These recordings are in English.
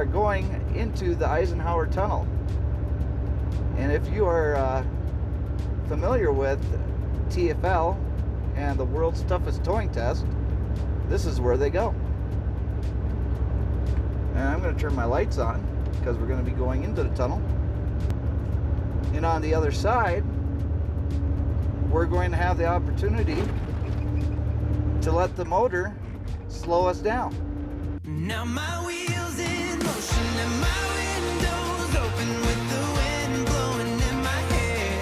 are going into the Eisenhower Tunnel. And if you are familiar with TFL and the world's toughest towing test, this is where they go. And I'm going to turn my lights on because we're going to be going into the tunnel. And on the other side, we're going to have the opportunity to let the motor slow us down. Now my wheels in motion and my windows open with the wind blowing in my hair.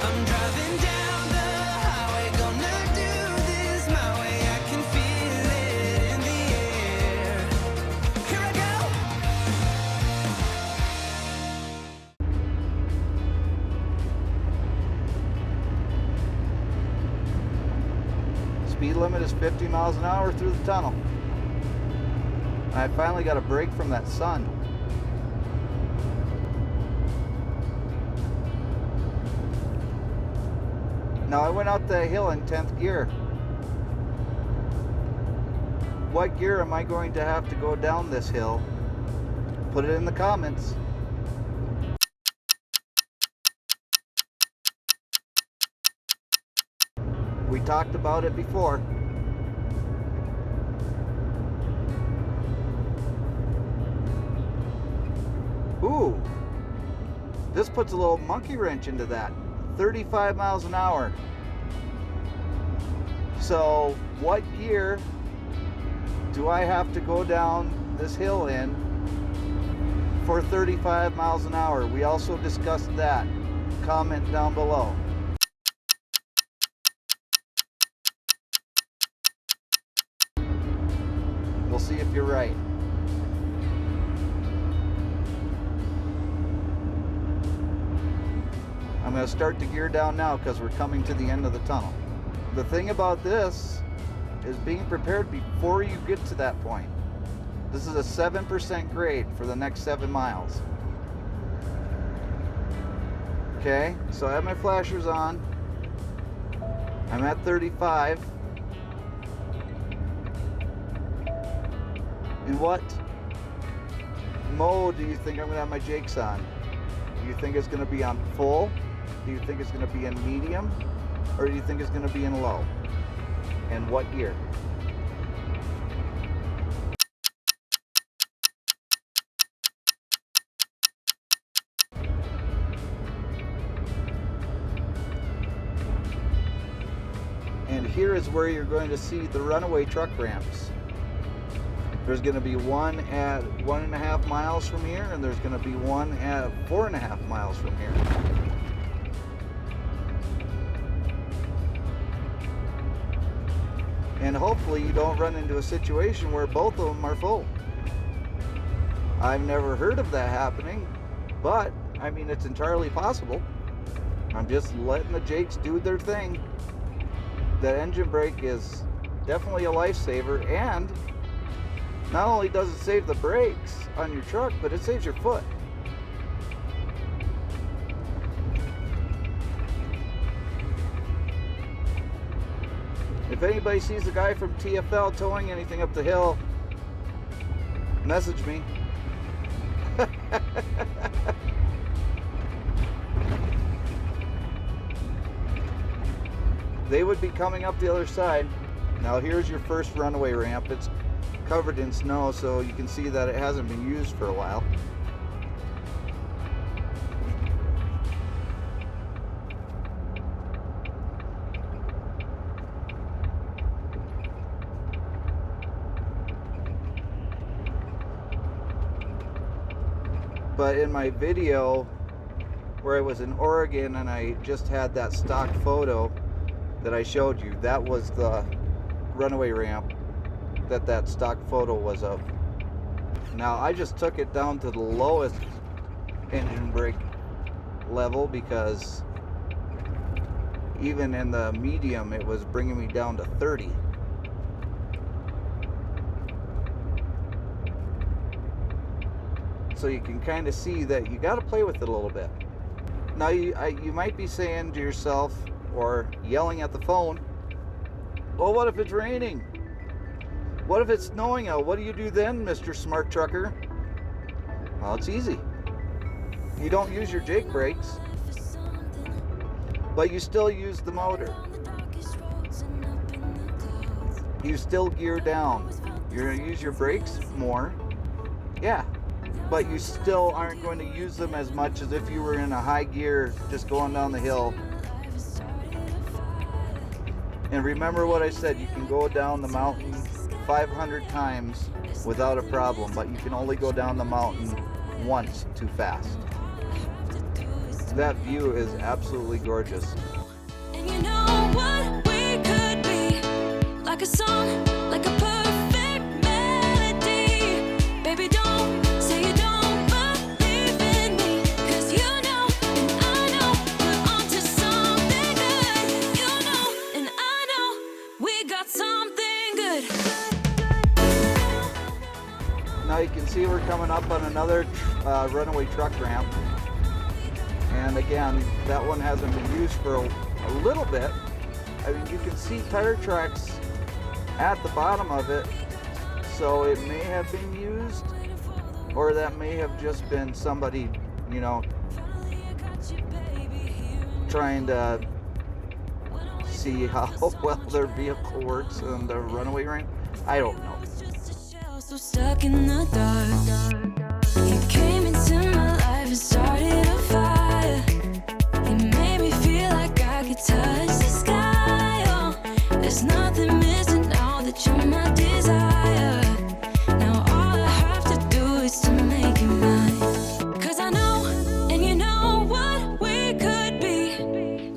I'm driving down the highway, gonna do this my way. I can feel it in the air. Here I go. Speed limit is 50 miles an hour through the tunnel. I finally got a break from that sun. Now I went out the hill in 10th gear. What gear am I going to have to go down this hill? Put it in the comments. We talked about it before. Ooh, this puts a little monkey wrench into that. 35 miles an hour. So what gear do I have to go down this hill in for 35 miles an hour? We also discussed that. Comment down below. We'll see if you're right. I'm going to start the gear down now because we're coming to the end of the tunnel. The thing about this is being prepared before you get to that point. This is a 7% grade for the next 7 miles. Okay, so I have my flashers on. I'm at 35. In what mode do you think I'm going to have my jakes on? Do you think it's going to be on full? Do you think it's going to be in medium? Or do you think it's going to be in low? And what gear? And here is where you're going to see the runaway truck ramps. There's going to be one at 1.5 miles from here, and there's going to be one at 4.5 miles from here. And hopefully you don't run into a situation where both of them are full. I've never heard of that happening, but I mean, it's entirely possible. I'm just letting the jakes do their thing. That engine brake is definitely a lifesaver, and not only does it save the brakes on your truck, but it saves your foot. If anybody sees a guy from TFL towing anything up the hill, message me. They would be coming up the other side. Now here's your first runaway ramp. It's covered in snow, so you can see that it hasn't been used for a while. But in my video where I was in Oregon and I just had that stock photo that I showed you, that was the runaway ramp that stock photo was of. Now I just took it down to the lowest engine brake level because even in the medium it was bringing me down to 30. So you can kind of see that you got to play with it a little bit. Now you might be saying to yourself or yelling at the phone, well, what if it's raining? What if it's snowing out? What do you do then, Mr. Smart Trucker? Well, it's easy. You don't use your Jake brakes, but you still use the motor. You still gear down. You're going to use your brakes more, yeah, but you still aren't going to use them as much as if you were in a high gear just going down the hill. And remember what I said, you can go down the mountain 500 times without a problem, but you can only go down the mountain once too fast. That view is absolutely gorgeous. And you know what we could be, like a song, like a perfect melody. Baby, don't say you don't believe in me, 'cause you know and I know we're onto something good. You know and I know we got something good. Now you can see we're coming up on another runaway truck ramp. And again, that one hasn't been used for a little bit. I mean, you can see tire tracks at the bottom of it, so it may have been used, or that may have just been somebody, you know, trying to see how well their vehicle works on the runaway ramp. I don't know. So stuck in the dark, you came into my life and started a fire. You made me feel like I could touch the sky. Oh, there's nothing missing now that you're my desire. Now all I have to do is to make you mine. 'Cause I know, and you know what we could be,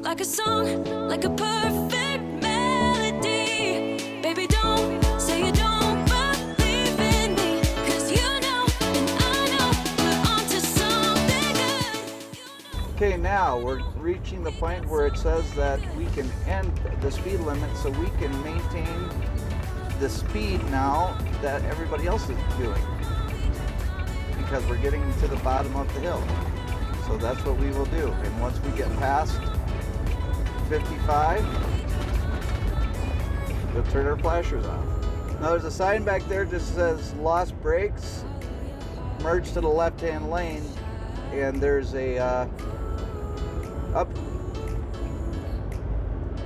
like a song, like a perfect melody. Baby, don't say you don't. Okay, now we're reaching the point where it says that we can end the speed limit, so we can maintain the speed now that everybody else is doing, because we're getting to the bottom of the hill. So that's what we will do. And once we get past 55, we'll turn our flashers off. Now there's a sign back there that just says lost brakes, merge to the left-hand lane, and there's a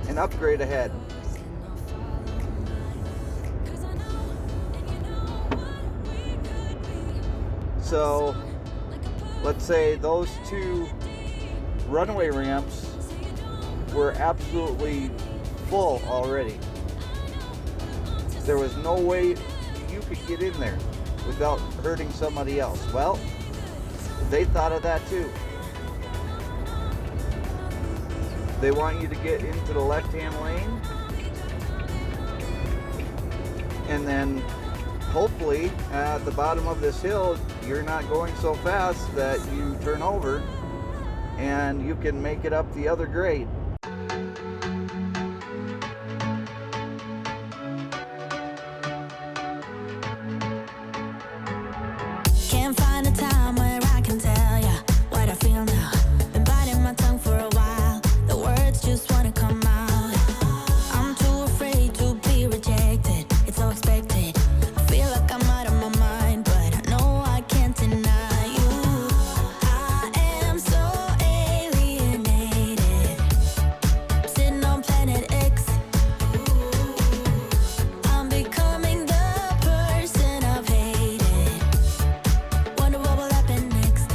an upgrade ahead. So let's say those two runaway ramps were absolutely full already. There was no way you could get in there without hurting somebody else. Well, they thought of that too. They want you to get into the left-hand lane, and then hopefully at the bottom of this hill you're not going so fast that you turn over and you can make it up the other grade. Can't find a time where I can tell ya what I feel now. Been biting my tongue for a while, the words just wanna come out. I'm too afraid to be rejected, it's so expected. I feel like I'm out of my mind, but I know I can't deny you. I am so alienated, sitting on planet X. I'm becoming the person I've hated. Wonder what will happen next.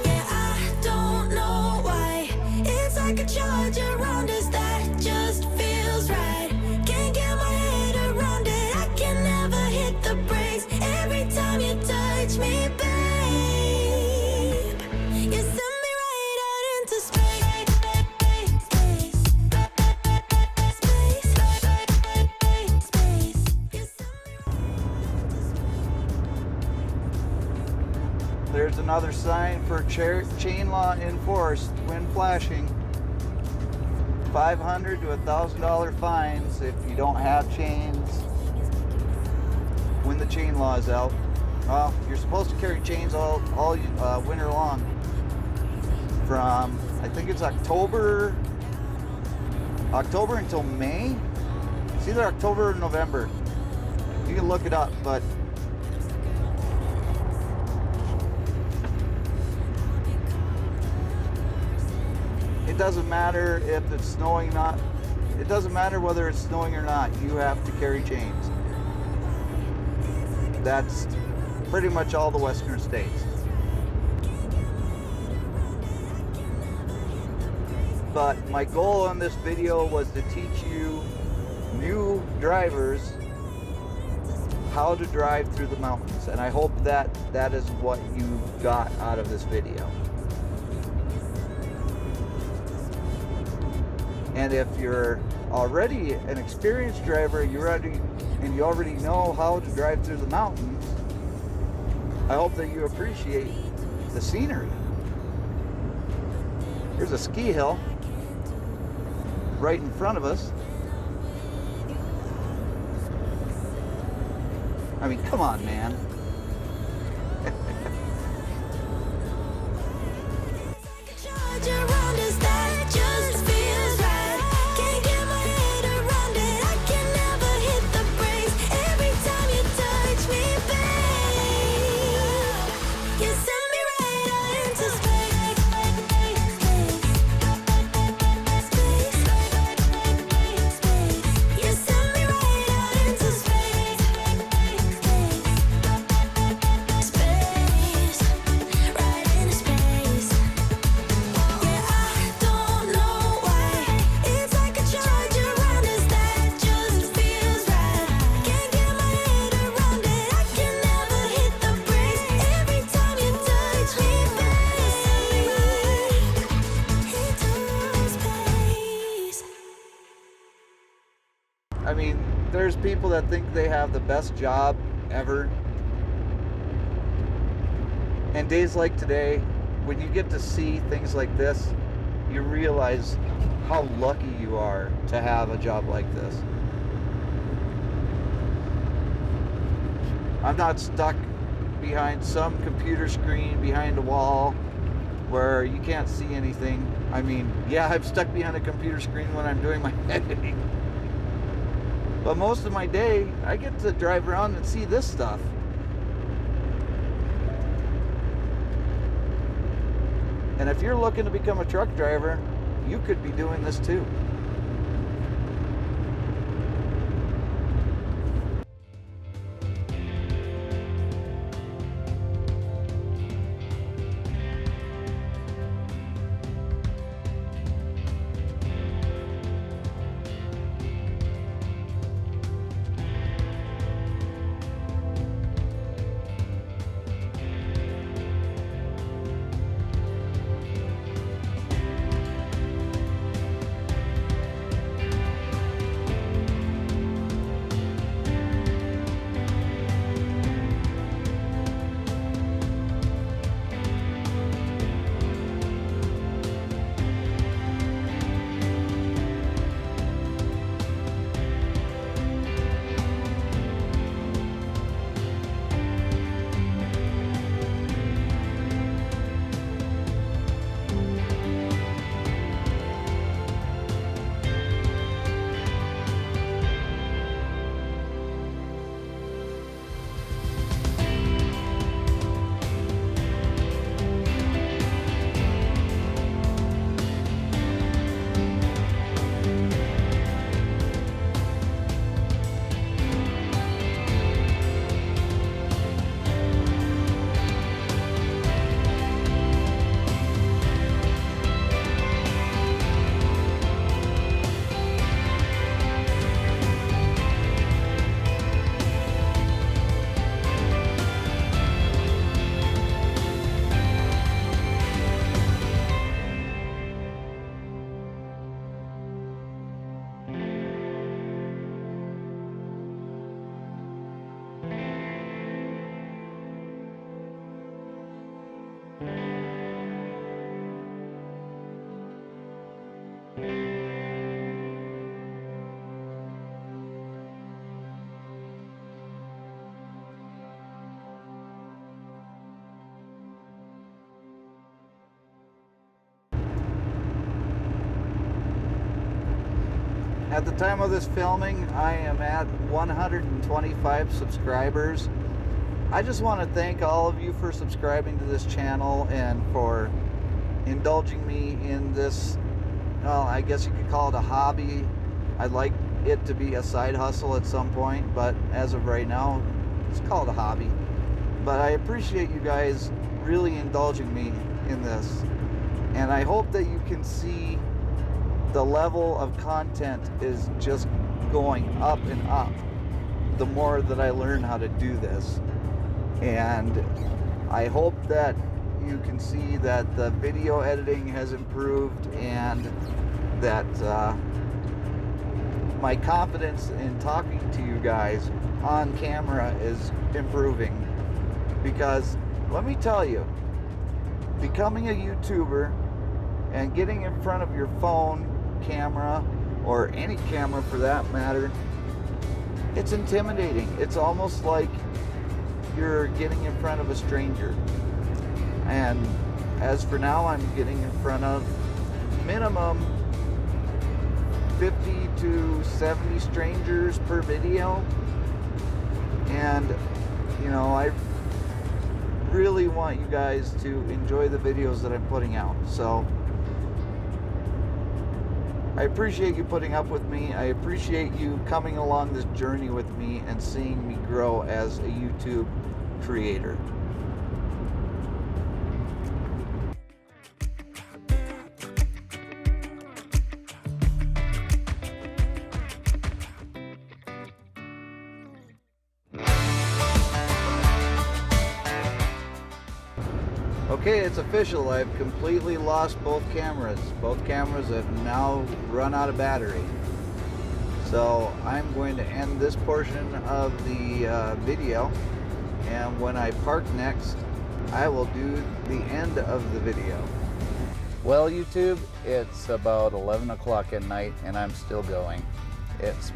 Yeah, I don't know why. It's like a charge around us that just feels right. Can't get my head around it. I can never hit the brakes. Every time you touch me, babe, you send me right out into space. There's another sign for chain law enforced when flashing. $500 to $1,000 fines if you don't have chains when the chain law is out. Well, you're supposed to carry chains all winter long. From, I think it's October until May. It's either October or November. You can look it up, but it doesn't matter if it's snowing not. It doesn't matter whether it's snowing or not. You have to carry chains. That's pretty much all the western states. But my goal on this video was to teach you new drivers how to drive through the mountains, and I hope that that is what you got out of this video. And if you're already an experienced driver, you already know how to drive through the mountains, I hope that you appreciate the scenery. Here's a ski hill right in front of us. I mean, come on, man. I mean, there's people that think they have the best job ever. And days like today, when you get to see things like this, you realize how lucky you are to have a job like this. I'm not stuck behind some computer screen behind a wall where you can't see anything. I mean, yeah, I'm stuck behind a computer screen when I'm doing my editing. But most of my day, I get to drive around and see this stuff. And if you're looking to become a truck driver, you could be doing this too. At the time of this filming, I am at 125 subscribers. I just want to thank all of you for subscribing to this channel and for indulging me in this well, I guess you could call it a hobby. I'd like it to be a side hustle at some point, but as of right now, it's called a hobby. But I appreciate you guys really indulging me in this, and I hope that you can see the level of content is just going up and up the more that I learn how to do this. And I hope that you can see that the video editing has improved, and that my confidence in talking to you guys on camera is improving. Because let me tell you, becoming a YouTuber and getting in front of your phone camera, or any camera for that matter, it's intimidating. It's almost like you're getting in front of a stranger. And as for now, I'm getting in front of minimum 50 to 70 strangers per video. And, you know, I really want you guys to enjoy the videos that I'm putting out. So I appreciate you putting up with me. I appreciate you coming along this journey with me and seeing me grow as a YouTube creator. Okay, it's official. I've completely lost both cameras. Both cameras have now run out of battery. So I'm going to end this portion of the video, and when I park next, I will do the end of the video. Well, YouTube, it's about 11 o'clock at night and I'm still going. It's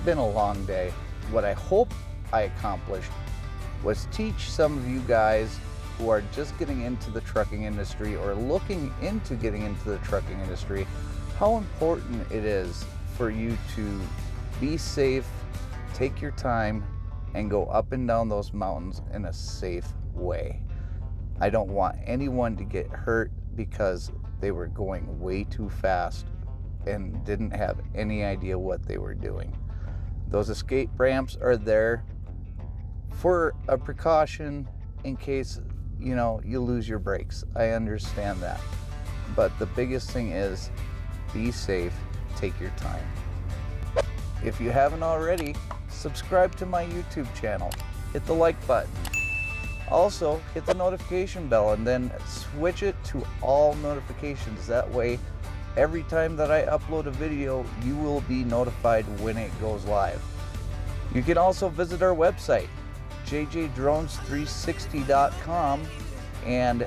been a long day. What I hope I accomplished was teach some of you guys who are just getting into the trucking industry or looking into getting into the trucking industry how important it is for you to be safe, take your time, and go up and down those mountains in a safe way. I don't want anyone to get hurt because they were going way too fast and didn't have any idea what they were doing. Those escape ramps are there for a precaution in case, you know, you lose your brakes. I understand that. But the biggest thing is be safe, take your time. If you haven't already, subscribe to my YouTube channel. Hit the like button. Also, hit the notification bell and then switch it to all notifications. That way, every time that I upload a video, you will be notified when it goes live. You can also visit our website, jjdrones360.com, and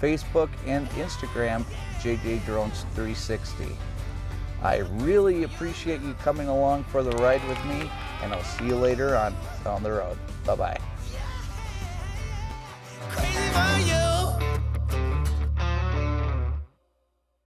Facebook and Instagram, jjdrones360. I really appreciate you coming along for the ride with me, and I'll see you later on down the road. Bye-bye.